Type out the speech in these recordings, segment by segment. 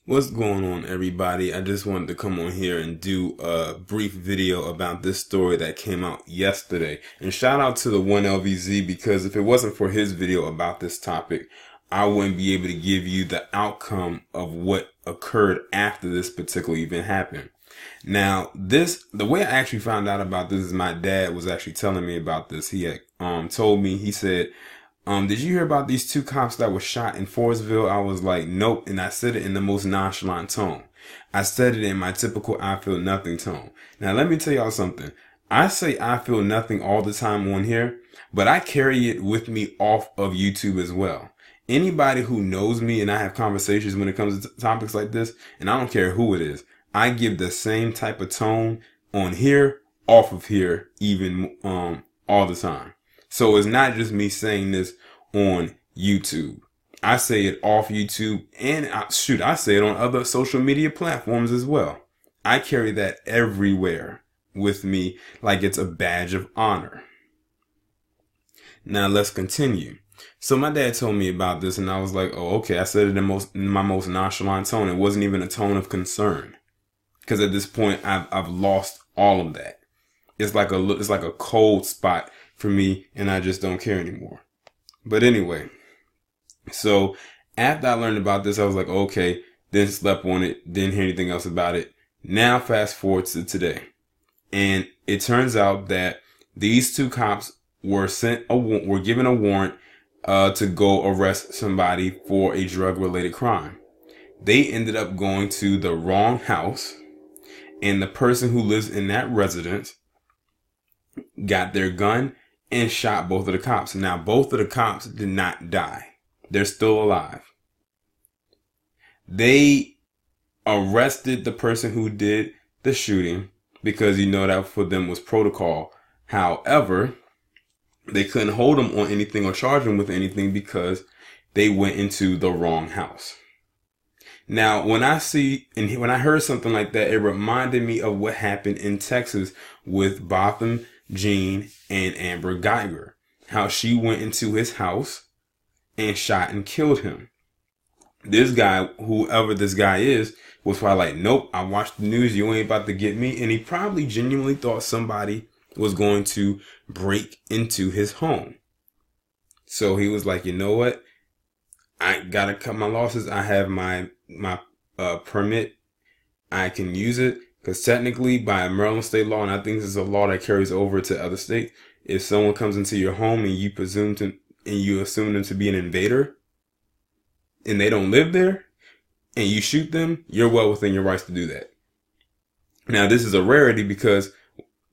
What's going on, everybody? I just wanted to come on here and do a brief video about this story that came out yesterday. And shout out to the 1LVZ, because if it wasn't for his video about this topic, I wouldn't be able to give you the outcome of what occurred after this particular event happened. Now, the way I actually found out about this is my dad was actually telling me about this. He had told me, he said, did you hear about these two cops that were shot in Forestville? I was like, nope. And I said it in the most nonchalant tone. I said it in my typical I feel nothing tone. Now, let me tell y'all something. I say I feel nothing all the time on here, but I carry it with me off of YouTube as well. Anybody who knows me and I have conversations when it comes to topics like this, and I don't care who it is, I give the same type of tone on here, off of here, even all the time. So it's not just me saying this on YouTube. I say it off YouTube, and I say it on other social media platforms as well. I carry that everywhere with me like it's a badge of honor. Now let's continue. So my dad told me about this and I was like, oh, okay. I said it in my most nonchalant tone. It wasn't even a tone of concern, because at this point I've lost all of that. It's like a cold spot for me, and I just don't care anymore. But anyway, so after I learned about this, I was like, okay, then slept on it, didn't hear anything else about it. Now fast forward to today, and it turns out that these two cops were given a warrant to go arrest somebody for a drug-related crime. They ended up going to the wrong house, and the person who lives in that residence got their gun and shot both of the cops. Now, both of the cops did not die. They're still alive. They arrested the person who did the shooting because, that for them was protocol. However, they couldn't hold him on anything or charge him with anything because they went into the wrong house. Now, when I heard something like that, it reminded me of what happened in Texas with Botham Jean and Amber Guyger, how she went into his house and shot and killed him. This guy, whoever this guy is, was probably like, nope, I watched the news, you ain't about to get me. And he probably genuinely thought somebody was going to break into his home. So he was like, you know what? I gotta cut my losses. I have my permit. I can use it. Because technically, by Maryland state law, and I think this is a law that carries over to other states, if someone comes into your home and you assume them to be an invader, and they don't live there, and you shoot them, you're well within your rights to do that. Now, this is a rarity because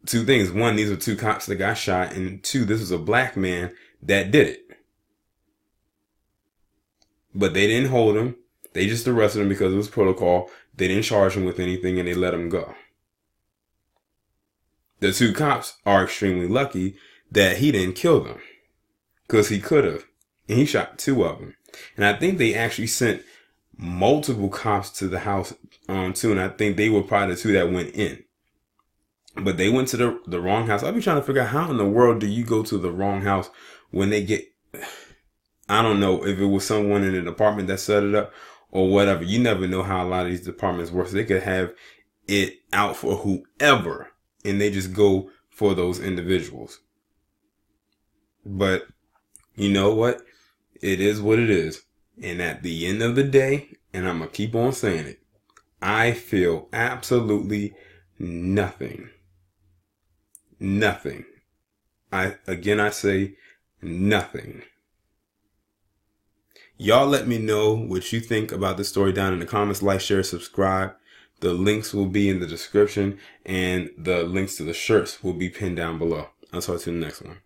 two things. One, these are two cops that got shot, and two, this was a black man that did it. But they didn't hold him. They just arrested him because it was protocol. They didn't charge him with anything and they let him go. The two cops are extremely lucky that he didn't kill them, because he could have. And he shot two of them. And I think they actually sent multiple cops to the house too. And I think they were probably the two that went in. But they went to the wrong house. I'll be trying to figure out how in the world do you go to the wrong house when they get... I don't know if it was someone in an apartment that set it up or whatever. You never know how a lot of these departments work. So they could have it out for whoever, and they just go for those individuals. But you know what? It is what it is. And at the end of the day, and I'm going to keep on saying it, I feel absolutely nothing. Nothing. I say nothing. Y'all let me know what you think about this story down in the comments. Like, share, subscribe. The links will be in the description, and the links to the shirts will be pinned down below. I'll talk to you in the next one.